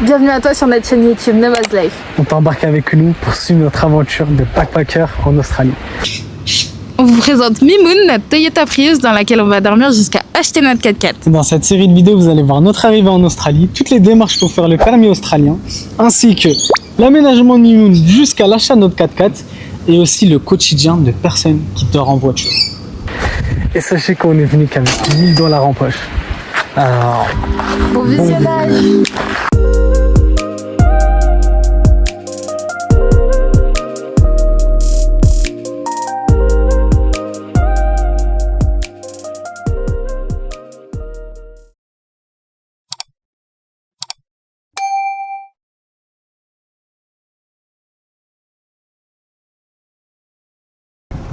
Bienvenue à toi sur notre chaîne YouTube Noma's Life. On t'embarque avec nous pour suivre notre aventure de backpacker en Australie. On vous présente Mimoun, notre Toyota Prius dans laquelle on va dormir jusqu'à acheter notre 4x4. Dans cette série de vidéos, vous allez voir notre arrivée en Australie, toutes les démarches pour faire le permis australien, ainsi que l'aménagement de Mimoun jusqu'à l'achat de notre 4x4 et aussi le quotidien de personnes qui dorment en voiture. Et sachez qu'on est venu qu'avec 1000 $ en poche. Alors, Bon visionnage.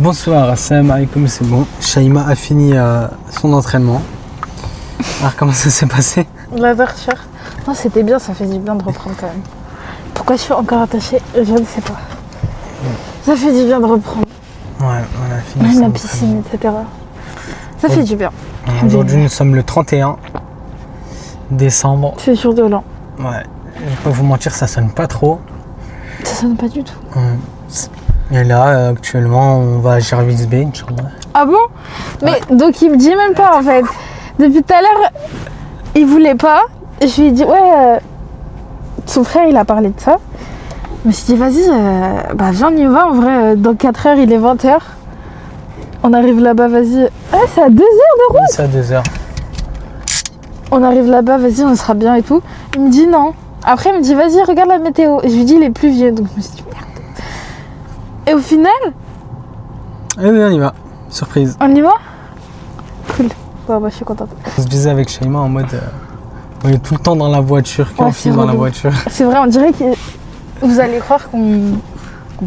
bonsoir, assalamu alaikum, c'est bon. Shaima a fini son entraînement. Alors comment ça s'est passé? La torture. Non, c'était bien, ça fait du bien de reprendre quand même. Pourquoi je suis encore attachée, je ne sais pas. Ça fait du bien de reprendre. Ouais, on a fini. Même la piscine, etc. Ça fait du bien. Aujourd'hui, nous sommes le 31 décembre. C'est jour de l'an. Ouais, je vais pas vous mentir, ça sonne pas trop. Ça sonne pas du tout. Et là, actuellement, on va à Jervis Bay, Inch'Allah. Ah bon? Mais donc il me dit même pas en fait. Depuis tout à l'heure, il voulait pas. Je lui ai dit ouais. Son frère il a parlé de ça. Je me suis dit vas-y, viens on y va en vrai. Dans 4 heures il est 20h. On arrive là-bas, vas-y. Ah c'est à 2 heures de route. C'est à 2 heures. On arrive là-bas, vas-y on sera bien et tout. Il me dit non. Après il me dit vas-y regarde la météo. Et je lui dis il est pluvieux. Donc je me suis dit merde. Et au final, Eh bien, on y va. Surprise. on y va? Cool. Bon, je suis contente. On se disait avec Shaima en mode on est tout le temps dans la voiture, quand on filme dans la voiture. C'est vrai, on dirait que vous allez croire qu'on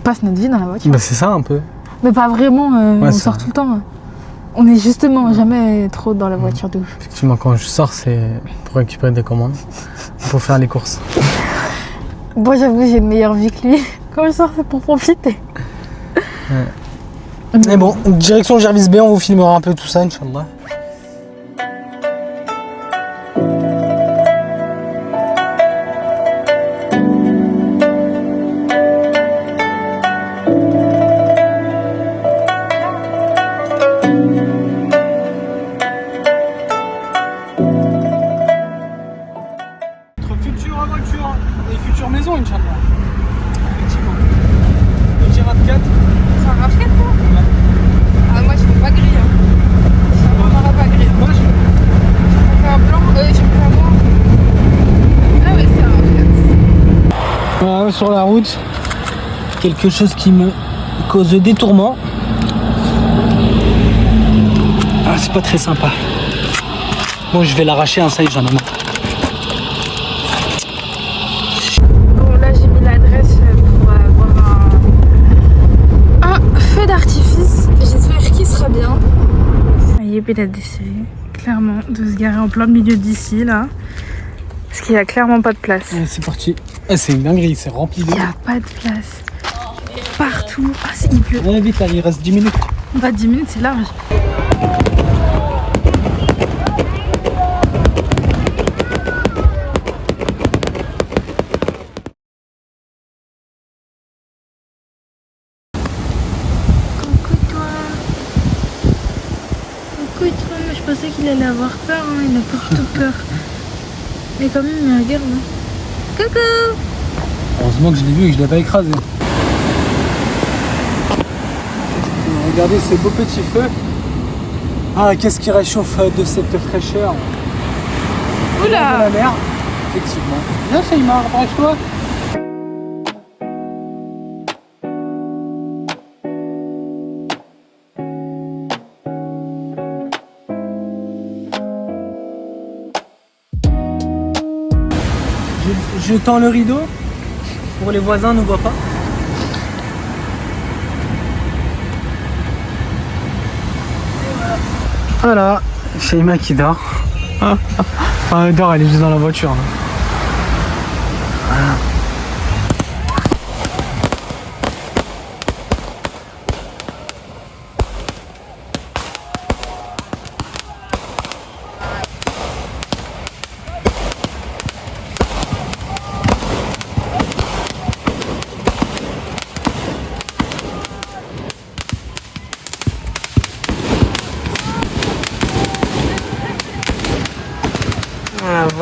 passe notre vie dans la voiture. Bah c'est ça un peu. Mais pas vraiment, on sort ça. tout le temps. On est justement jamais trop dans la voiture de ouf. Effectivement, quand je sors, c'est pour récupérer des commandes, pour faire les courses. Bon, j'avoue, j'ai une meilleure vie que lui. Quand je sors, c'est pour profiter. Mais bon, direction Jervis Bay, on vous filmera un peu tout ça, Inch'Allah. Notre future voiture et future maison, Inch'Allah. Effectivement. Le G24. C'est un RAV4 ça? Ah, moi je fais pas gris. On n'aura pas gris. Moi, Je préfère blanc, je préfère noir. Ah ouais, c'est un RAV4. voilà, sur la route, quelque chose qui me cause des tourments. Ah, c'est pas très sympa. Bon, je vais l'arracher, hein, ça y est, j'en ai marre. Bon, là j'ai mis l'adresse pour avoir un feu d'artifice. J'espère qu'il sera bien. Ça y est, il a décidé clairement de se garer en plein milieu d'ici là. Parce qu'il n'y a clairement pas de place. Allez, c'est parti. Ah, c'est une dinguerie, c'est rempli Il de... n'y a pas de place. Partout. Ah, il pleut. Allez, vite, là, il reste 10 minutes. Pas 10 minutes, c'est large. Coucou toi, mais je pensais qu'il allait avoir peur, hein. Il a pas du tout peur. Mais quand même, mais regarde. Hein. Coucou. Heureusement que je l'ai vu et que je l'ai pas écrasé. Regardez ce beau petit feu. Ah, qu'est-ce qui réchauffe de cette fraîcheur. Oula. La mer, effectivement. Viens, Shaima, rapproche-toi. Je tends le rideau pour les voisins ne voient pas. Voilà, Shaima qui dort. Enfin, elle dort, elle est juste dans la voiture. Là. Voilà.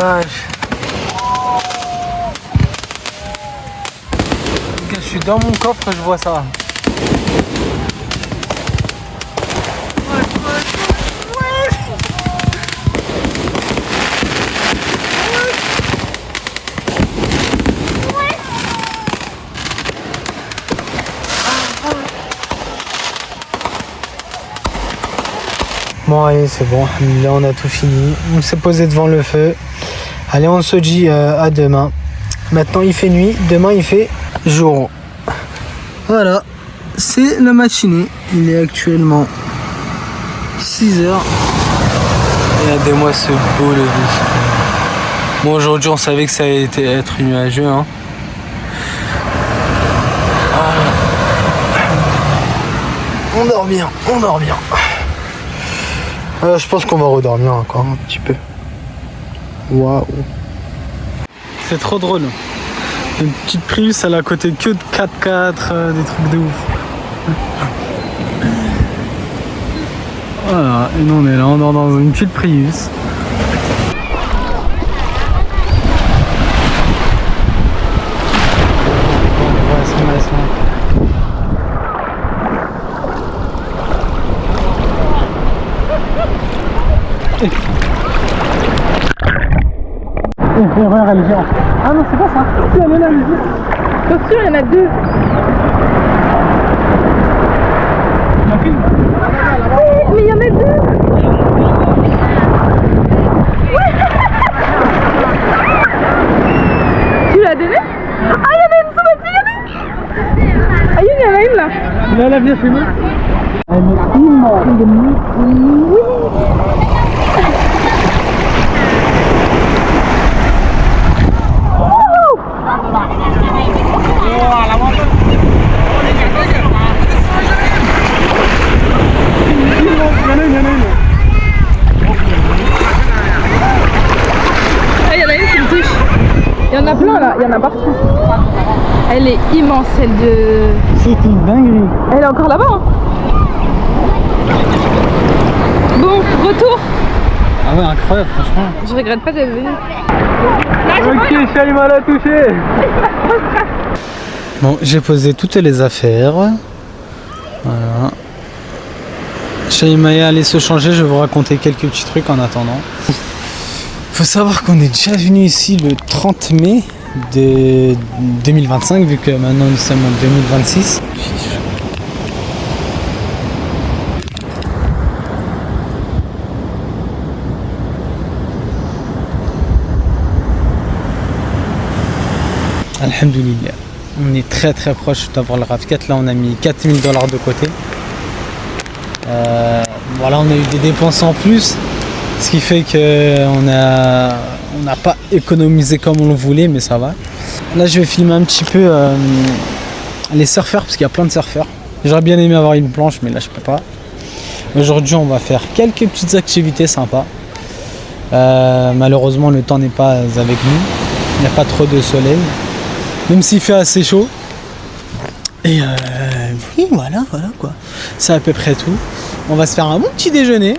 vache. Je suis dans mon coffre, je vois ça. Bon allez, c'est bon, là on a tout fini. On s'est posé devant le feu. Allez, on se dit à demain. Maintenant il fait nuit, demain il fait jour. Voilà, c'est la matinée. Il est actuellement 6h. Regardez-moi ce beau lever. Bon, aujourd'hui on savait que ça allait être nuageux. Hein. On dort bien, on dort bien. Je pense qu'on va redormir encore un petit peu. Waouh. C'est trop drôle. Une petite Prius, elle a à côté que de 4x4, des trucs de ouf. Voilà, et nous on est là, on dort dans une petite Prius. Ah non, c'est pas ça. Si, elle est là, Attention, il y en a deux. Mais il y en a deux. Tu l'as donné? Ah, il y en a une sous ma fille. Ah, il y en a une là. Là, elle vient chez nous. Elle est immense. Ah, il y en a une qui me touche. Il y en a plein là, il y en a partout. Elle est immense, celle de... C'est une dinguerie. Elle est encore là-bas. Hein. Bon, retour. Ah ouais, incroyable, franchement. Je regrette pas d'être venue. Ok, Shaima l'a touché. Bon, j'ai posé toutes les affaires. Voilà. Shaima est allée se changer, je vais vous raconter quelques petits trucs en attendant. Faut savoir qu'on est déjà venu ici le 30 mai de 2025, vu que maintenant nous sommes en 2026. Alhamdoulilah, on est très très proche d'avoir le RAV4. Là on a mis $4000 de côté. Voilà, on a eu des dépenses en plus, ce qui fait qu'on n'a pas économisé comme on le voulait, mais ça va. Là je vais filmer un petit peu les surfeurs, parce qu'il y a plein de surfeurs. J'aurais bien aimé avoir une planche, mais là je peux pas. Aujourd'hui on va faire quelques petites activités sympas. Malheureusement le temps n'est pas avec nous, il n'y a pas trop de soleil, même s'il fait assez chaud. Et oui, voilà quoi. C'est à peu près tout. On va se faire un bon petit déjeuner.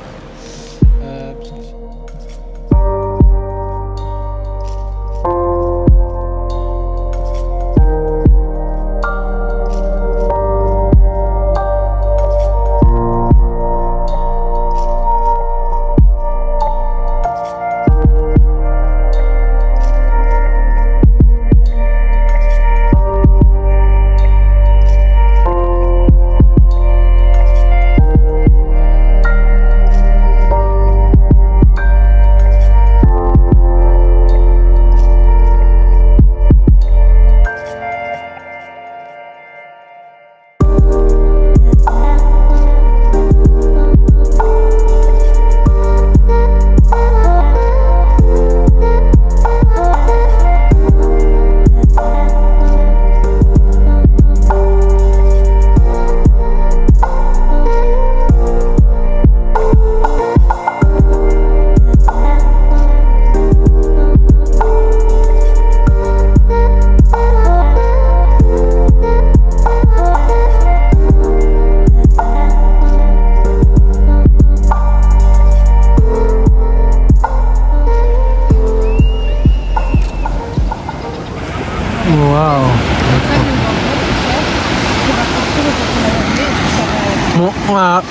Bon, voilà.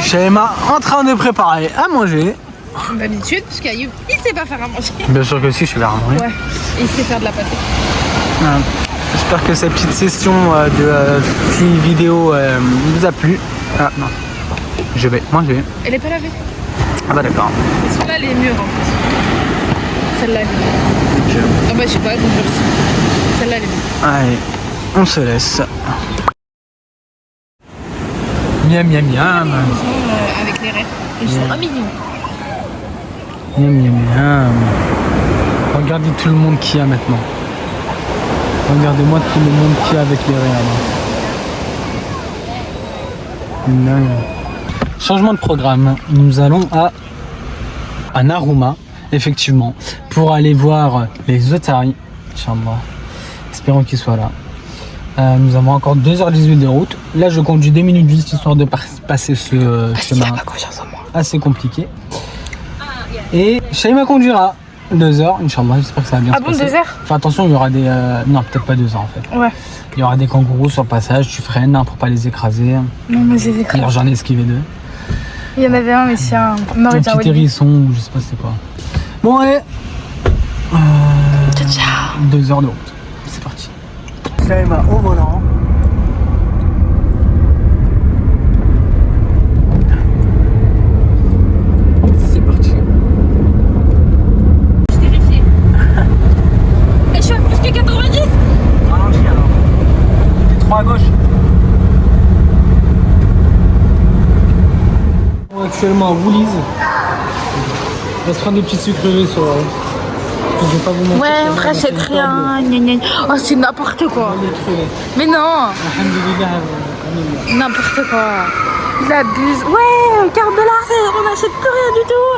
Shaima en train de préparer à manger. D'habitude, parce qu'Ayoub, il sait pas faire à manger. Bien sûr que si, je suis là à manger. Ouais, et il sait faire de la pâte. J'espère que cette petite session de petite vidéo vous a plu. Ah non, je vais manger. Elle est pas lavée. Ah bah d'accord. Elles sont là les murs en fait. Celle-là elle est mûre. Ah bah je sais pas, elles ont durci. Celle-là elle est mûre. Allez, on se laisse. Miam miam miam. Ils sont avec les rêves. Ils sont mignons. Miam miam miam. Regardez tout le monde qu'il y a maintenant. Regardez-moi tout le monde qu'il y a avec les rêves là-bas. Non. Changement de programme. Nous allons à Naruma, effectivement, pour aller voir les otaries. Inch'Allah. Espérons qu'ils soient là. Nous avons encore 2h18 de route. Là, je conduis 2 minutes juste histoire de passer ce chemin assez compliqué. Et Shaima conduira 2 heures, Inch'Allah. J'espère que ça va bien se passer. 2 heures? Enfin, attention, il y aura des. Non, peut-être pas 2 heures en fait. Ouais. Il y aura des kangourous sur le passage. Tu freines pour pas les écraser. Non, mais j'ai écrasé. Alors, j'en ai esquivé 2. Il y en avait un, mais c'est un Un petit hérisson, ou je sais pas c'était quoi. Bon, allez. 2 heures de route. C'est parti. Shaima au volant. C'est parti. Je vérifié. Et je suis à plus que 90. Ralenti alors. Et 3 à gauche. On est actuellement à Woolies. On va se prendre des petites sucreries sur. Je vais pas vous mentir. Ouais, on rachète rien. Gna gna. Oh, c'est n'importe quoi. Mais non, Alhamdulillah. n'importe quoi. Il abuse. Ouais, $4, on n'achète plus rien du tout.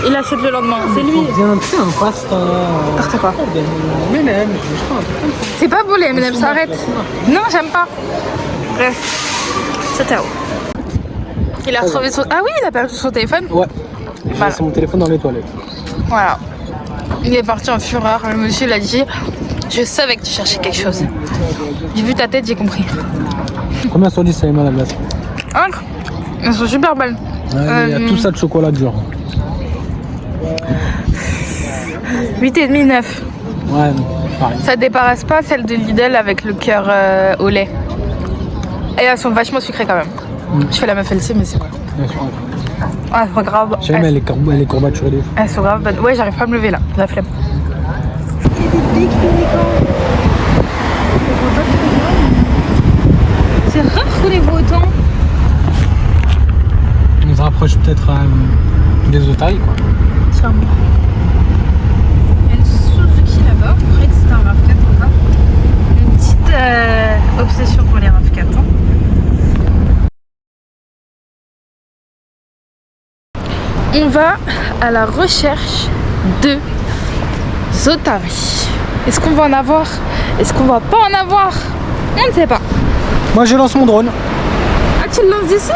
Il achète le lendemain, c'est lui. Bien, tu sais, un pasta. N'importe quoi. Mais même, je sais pas, un truc comme ça. C'est pas beau les M&M, ça arrête. Non, j'aime pas. Bref, c'était où. Il a retrouvé son... Ah oui, il a perdu son téléphone. Ouais. J'ai Voilà. laissé mon téléphone dans les toilettes. Voilà. Il est parti en fureur. Le monsieur l'a dit, je savais que tu cherchais quelque chose. J'ai vu ta tête, j'ai compris. Combien sur 10 ça la glace? Elles sont super belles. Il y a tout ça de chocolat dur. 8,5, 9. Ouais, pareil. Ça débarrasse pas celle de Lidl avec le cœur au lait. Et elles sont vachement sucrées quand même. Je fais la meuf LC, mais c'est vrai. Bien sûr. Ah, c'est pas grave. J'aime, elle est courbaturée des fois. Elles sont graves bonnes. Ouais, j'arrive pas à me lever là, la flemme. C'est rare qu'on les voit autant. On se rapproche peut-être des otaries quoi. Sûrement. Il y a une Suzuki là-bas. Après, c'était un RAV4 encore. Une petite obsession pour les RAV4. On va à la recherche de otaries. Est-ce qu'on va en avoir? Est-ce qu'on va pas en avoir? On ne sait pas. Moi je lance mon drone. Ah, tu le lances d'ici?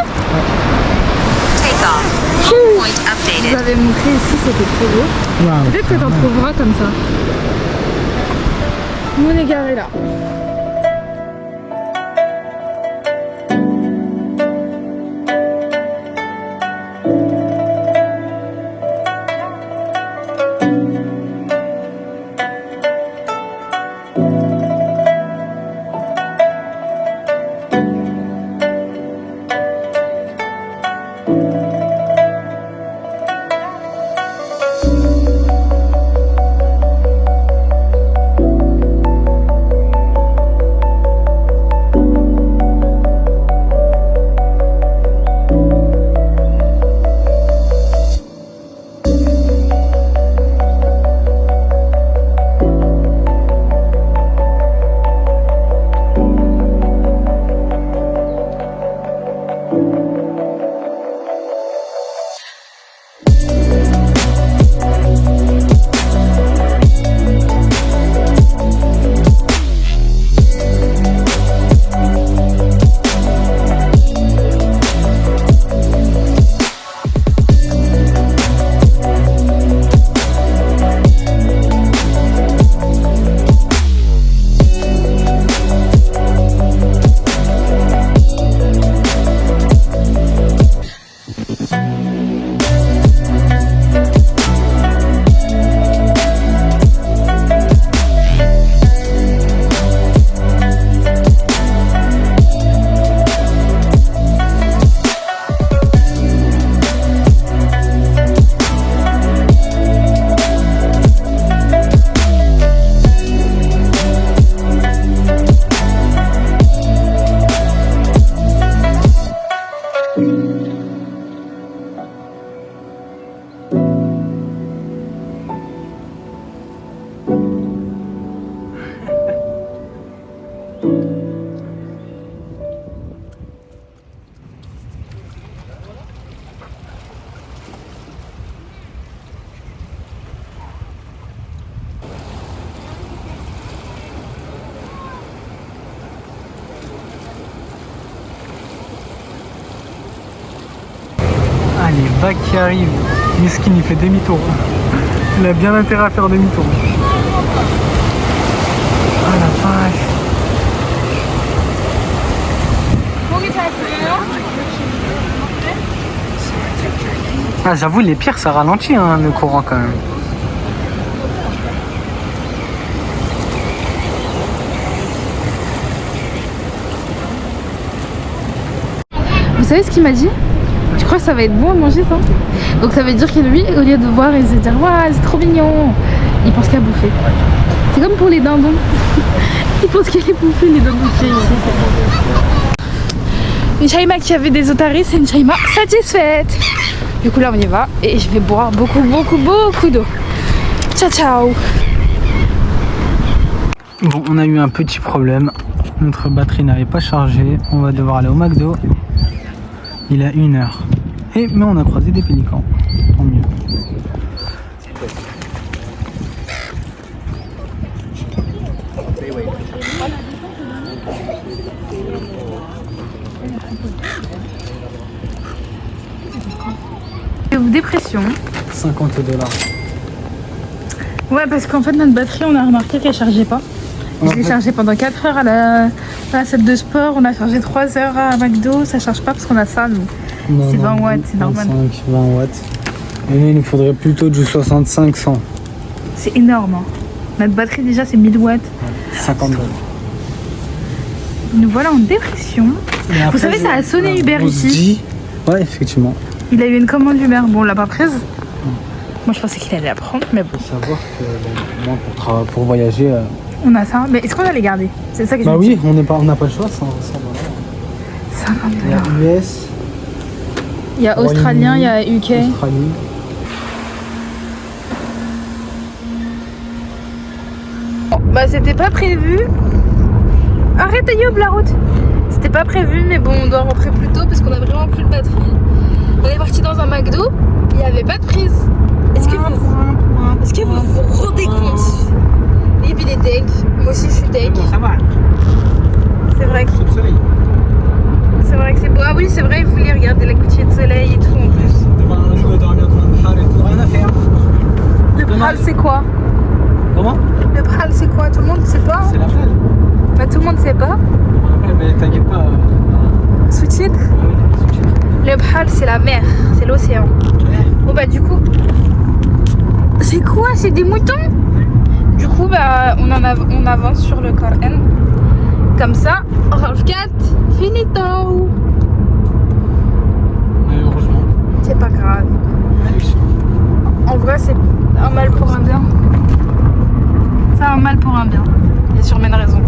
Vous avez montré ici, c'était trop beau. Wow. Peut-être que t'en trouveras comme ça. Nous on est garés là. vague qui arrive. Miskin, il fait demi-tour. Il a bien intérêt à faire demi-tour. Ah la vache. Ah, j'avoue, les pierres, ça ralentit hein, le courant quand même. Vous savez ce qu'il m'a dit? Tu crois que ça va être bon à manger ça? Donc ça veut dire que lui, au lieu de voir et se dire waouh c'est trop mignon, il pense qu'à bouffer. C'est comme pour les dindons. Il pense qu'à les bouffer les dindons. Une Shaima qui avait des otaries, c'est une Shaima satisfaite. Du coup là on y va et je vais boire beaucoup d'eau. Ciao ciao. Bon, on a eu un petit problème. Notre batterie n'avait pas chargé. On va devoir aller au McDo. Il a 1 heure. Mais on a croisé des pélicans. Tant mieux. Dépression. 50 $. Ouais, parce qu'en fait notre batterie on a remarqué qu'elle chargeait pas. Je l'ai chargée pendant 4 heures à la salle de sport, on a chargé 3 heures à McDo, ça charge pas parce qu'on a ça nous. C'est 20 watts, c'est normal. 25, 20 watts. Et nous, il nous faudrait plutôt du 65-100. C'est énorme. Hein. Notre batterie déjà c'est 1000 watts. 50 $. Nous voilà en dépression. Vous savez, ça a sonné Uber ici. Ouais, effectivement. Il a eu une commande Uber, bon on l'a pas prise. Moi je pensais qu'il allait la prendre, mais bon. Il faut savoir que moi, pour voyager... On a ça, mais est-ce qu'on va les garder? C'est ça que je Bah me oui, dis. on n'a pas le choix sans $. 50 $. Il y a US, Il y a Australien, il y a UK. Australie. Bah c'était pas prévu. Arrête Ayoub la route. C'était pas prévu mais bon on doit rentrer plus tôt parce qu'on a vraiment plus de batterie. On est parti dans un McDo, il n'y avait pas de prise. Est-ce que vous vous rendez compte? Et puis il est deg, moi aussi je suis deg. Ça va. C'est vrai que Le soleil. c'est beau. Ah oui c'est vrai, vous voulez regarder la coutier de soleil et tout en plus. Je vais dormir devant le Bhal et tout, rien à faire. Le Bhal c'est quoi? Comment? Le Bhal c'est quoi? Tout le monde sait pas? C'est la Bhal. Bah tout le monde sait pas. Ouais, mais t'inquiète pas. Sous-titre? Le Bhal c'est la mer, c'est l'océan. Bon bah du coup, c'est quoi? C'est des moutons? Du coup bah on avance sur le Coran. Comme ça, Ralph 4, finito. Heureusement. C'est pas grave. En vrai c'est un mal pour un bien. C'est un mal pour un bien. Il y a sûrement une raison.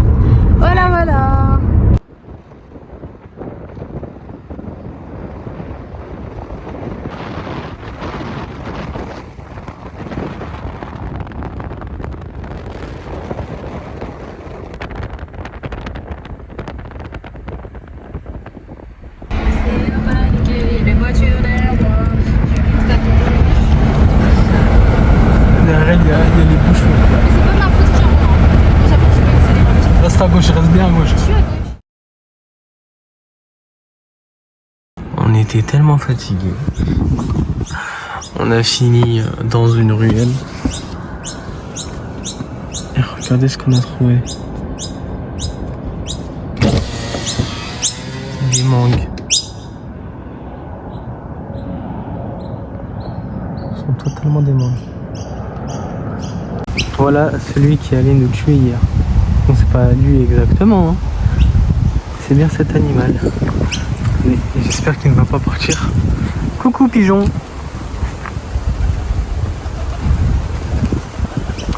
Voilà voilà. Derrière, il y a les bouchons. Mais c'est pas ma faute, genre, non. J'avoue que je vais essayer les petits. Reste à gauche, reste bien à gauche. Je suis à gauche. On était tellement fatigués. On a fini dans une ruelle. Et regardez ce qu'on a trouvé. Des mangues. Ce sont totalement des mangues. Voilà celui qui allait nous tuer hier. Bon, c'est pas lui exactement, hein. C'est bien cet animal. Mais j'espère qu'il ne va pas partir. Coucou pigeon.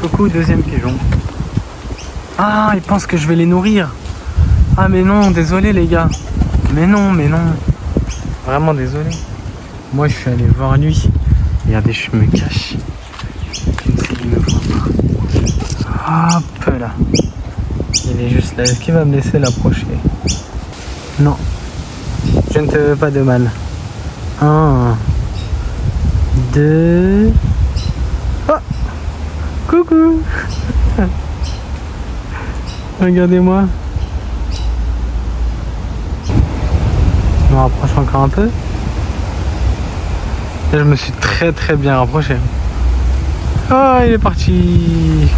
Coucou deuxième pigeon. Ah, il pense que je vais les nourrir. Ah mais non, désolé les gars. Mais non. Vraiment désolé. Moi je suis allé voir lui. Regardez, je me cache. Comme s'il ne me voit pas. Hop là. Il est juste là. Est-ce qu'il va me laisser l'approcher? Non. Je ne te veux pas de mal. 1, 2. Oh! Coucou! Regardez-moi. Je me rapproche encore un peu. Là, je me suis très bien rapproché. Oh, il est parti.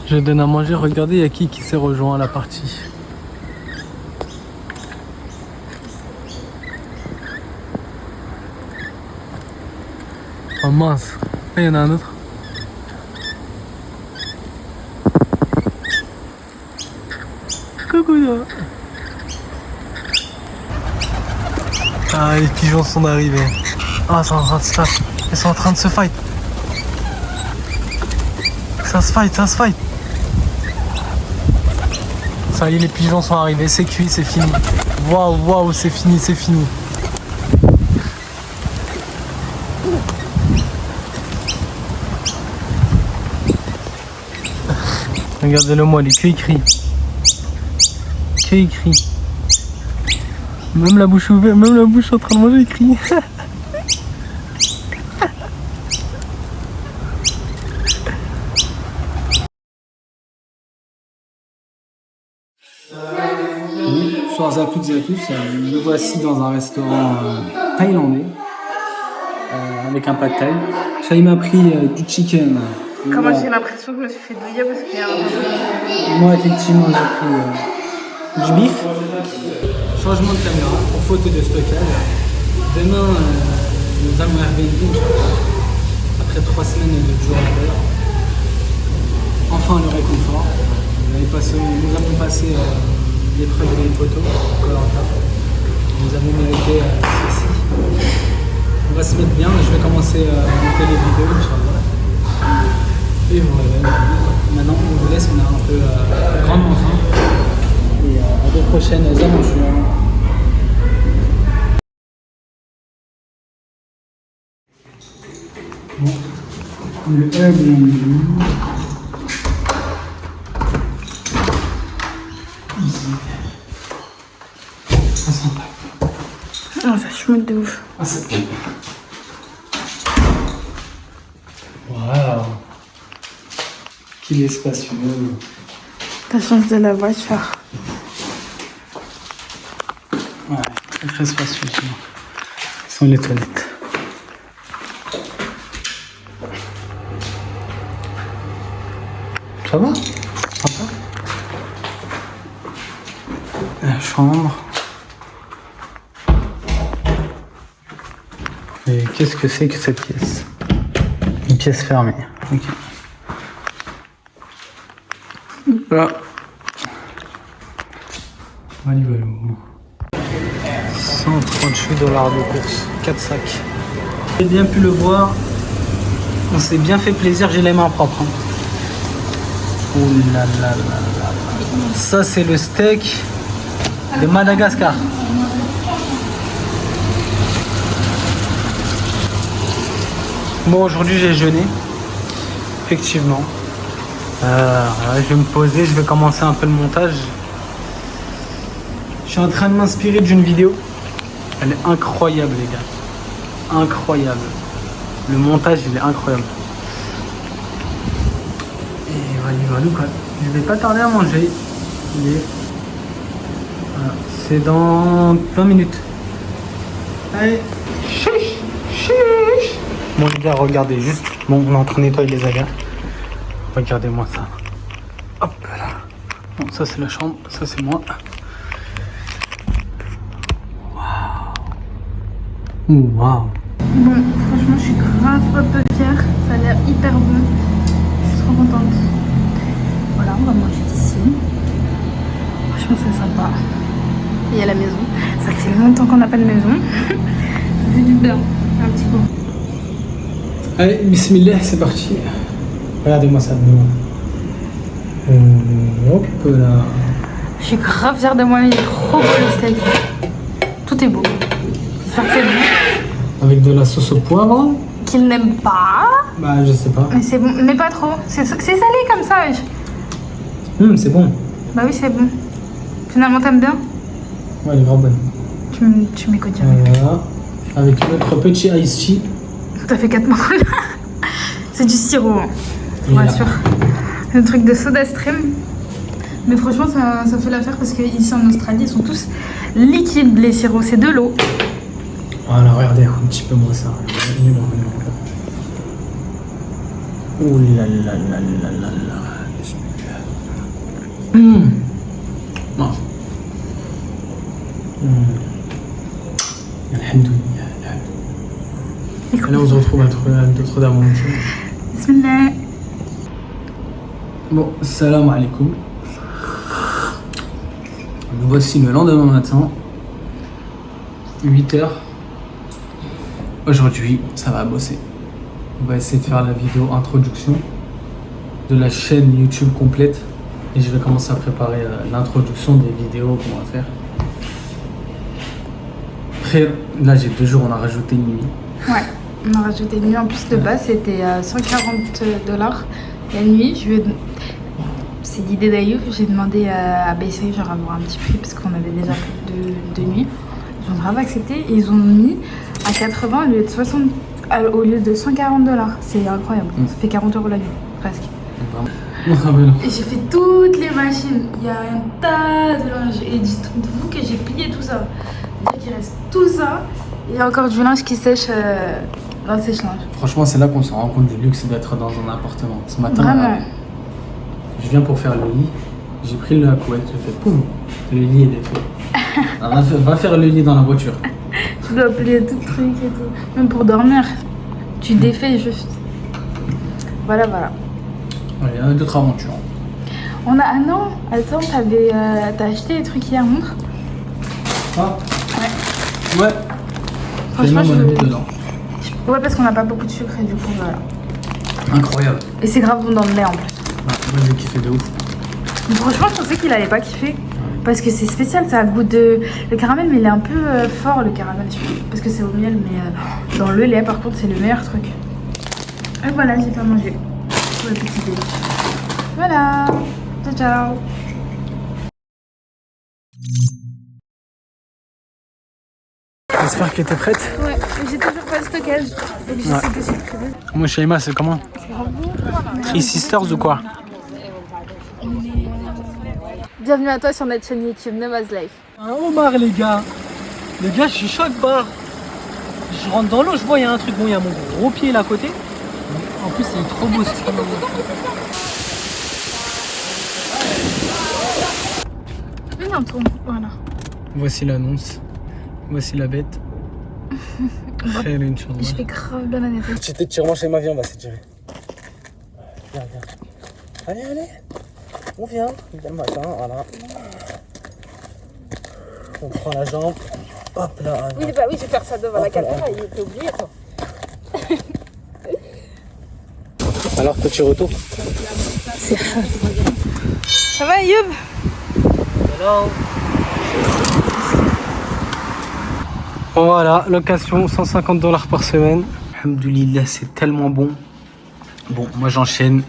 Je donne à manger. Regardez, il y a qui s'est rejoint à la partie. Oh mince. Ah, il y en a un autre. Coucou là. Ah, les pigeons sont arrivés. Ah, c'est en train de se taper. Ils sont en train de se fight. Ça se fight. Ça y est, les pigeons sont arrivés. C'est cuit, c'est fini. Waouh, c'est fini. Regardez-le moi, les queues crie. Même la bouche ouverte, même la bouche en train de manger, il crie. Bonsoir à toutes et à tous, me voici dans un restaurant thaïlandais avec un pad thai. Shai m'a pris du chicken. Comment j'ai l'impression que je me suis fait douiller parce qu'il y a un... Moi effectivement j'ai pris du bif. Changement de caméra pour faute de stockage. Demain nous allons à Airbnb après 3 semaines de jours à l'heure. Enfin le réconfort. Nous avons passé l'épreuve des poteaux, Koh-Lanta. Nous avons mérité ceci. On va se mettre bien, je vais commencer à monter les vidéos, Inch'Allah. Et voilà, maintenant on vous laisse, on a un peu grandement faim. Et à de prochaines aventures. Bon. Le Airbnb. Ça sent pas. Ah, ça chmoute de ouf. Ah, c'est bien. Waouh. Qu'il est spacieux. T'as chance de la voiture. Ouais, très spacieux. Ce sont les toilettes. Ça va? Sympa. La chambre. Et qu'est-ce que c'est que cette pièce? Une pièce fermée. Ok. Là. Allez, voilà. 138 $ de course. 4 sacs. J'ai bien pu le voir. On s'est bien fait plaisir. J'ai les mains propres. Hein. Oh là là là là. Ça, c'est le steak de Madagascar. Bon, aujourd'hui j'ai jeûné, effectivement. Je vais me poser, je vais commencer un peu le montage. Je suis en train de m'inspirer d'une vidéo. Elle est incroyable, les gars. Incroyable. Le montage, il est incroyable. Et voilà, quoi. Je vais pas tarder à manger. Voilà. C'est dans 20 minutes. Allez. Bon les gars, regardez juste. Bon, on est en train de nettoyer les agas. Regardez-moi ça. Hop là. Bon, ça c'est la chambre, ça c'est moi. Waouh. Waouh. Bon, franchement, je suis grave fière. Ça a l'air hyper bon. Je suis trop contente. Voilà, on va manger ici. Franchement, c'est sympa. Et il y a la maison. C'est vrai que c'est longtemps qu'on n'a pas de maison. Ça fait du bien. Un petit coup. Allez, bismillah, c'est parti. Regardez-moi ça dedans. Hop là. Je suis grave fière de moi, il est trop beau le steak. Tout est beau. J'espère que c'est bon. Avec de la sauce au poivre. Qu'il n'aime pas. Bah, je sais pas. Mais c'est bon, mais pas trop. C'est salé comme ça, wesh. C'est bon. Bah oui, c'est bon. Finalement, t'aimes bien? Ouais, elle est grave bonne. Tu m'écoutes direct. Voilà. Avec notre petit ice tea. T'as fait 4 mots là. C'est du sirop, hein. Je vous Et là. rassure. Le truc de soda stream. Mais franchement, ça fait l'affaire parce qu'ici en Australie, ils sont tous liquides, les sirops, c'est de l'eau. Voilà, regardez un petit peu moins ça. Ouh là là là là là là. Non. Alhamdoulilah. Et là, on se retrouve à Notre-Dame. Bismillah. Bon, salam alaikum. Nous voici le lendemain matin, 8h. Aujourd'hui, ça va bosser. On va essayer de faire la vidéo introduction de la chaîne YouTube complète. Et je vais commencer à préparer l'introduction des vidéos qu'on va faire. Après, là j'ai 2 jours, on a rajouté une nuit. Ouais, on a rajouté une nuit. En plus, de base, c'était $140 la nuit. C'est l'idée d'Ayoub. J'ai demandé à baisser, genre avoir un petit prix parce qu'on avait déjà plus de nuits. Ils ont grave accepté et ils ont mis à 80 au lieu de 60, au lieu de $140. C'est incroyable. Ça fait 40 € la nuit, presque. Et j'ai fait toutes les machines. Il y a un tas de linge. Et dites-vous que j'ai plié tout ça. C'est-à-dire qu'il reste tout ça. Il y a encore du linge qui sèche dans le sèche-linge. Franchement, c'est là qu'on se rend compte du luxe d'être dans un appartement. Ce matin, Vraiment. Je viens pour faire le lit. J'ai pris la couette, j'ai fait poum. Le lit il est fait. Alors, va faire le lit dans la voiture. Tu dois plier tout le truc et tout. Même pour dormir, tu défais juste. Voilà. Il y en a d'autres aventures. On a. Ah non, attends, t'as acheté les trucs hier, montre. Ah Ouais. Ouais. Franchement, je vais dedans. Ouais, parce qu'on n'a pas beaucoup de sucre et du coup, voilà. Incroyable. Et c'est grave bon dans le lait en plus. Ouais, moi j'ai kiffé de ouf. Mais franchement, je pensais qu'il allait pas kiffer. Parce que c'est spécial, ça a goût de. Le caramel, mais il est un peu fort le caramel, je pense. Parce que c'est au miel, mais dans le lait, par contre, c'est le meilleur truc. Et voilà, j'ai fait manger. Pour le petit déj. Voilà. Ciao. J'espère que t'es prête. Ouais, j'ai toujours pas le stockage. Donc j'essaie de supprimer. Moi, Shaima, c'est comment? Three Sisters ou quoi? Bienvenue à toi sur notre chaîne YouTube Namaz Life. Un homard, les gars. Les gars, je suis chaud de barre. Je rentre dans l'eau, je vois, il y a un truc. Bon, il y a mon gros pied là à côté. En plus, c'est trop beau ce truc. Bientôt, voilà. Voici l'annonce. Voici la bête. Frère, Inch'Allah. Je fais grave bien la nette. Tu t'étires, chez ma vie, on va s'étirer. Viens. Allez. On vient. Viens le matin, voilà. On prend la jambe. Hop là. Oui, bah oui, je vais faire ça devant la caméra, il était oublié quoi. Alors, petit retour. Ça va, Youb? Voilà, location $150 par semaine. Alhamdoulilah, c'est tellement bon. Bon, moi j'enchaîne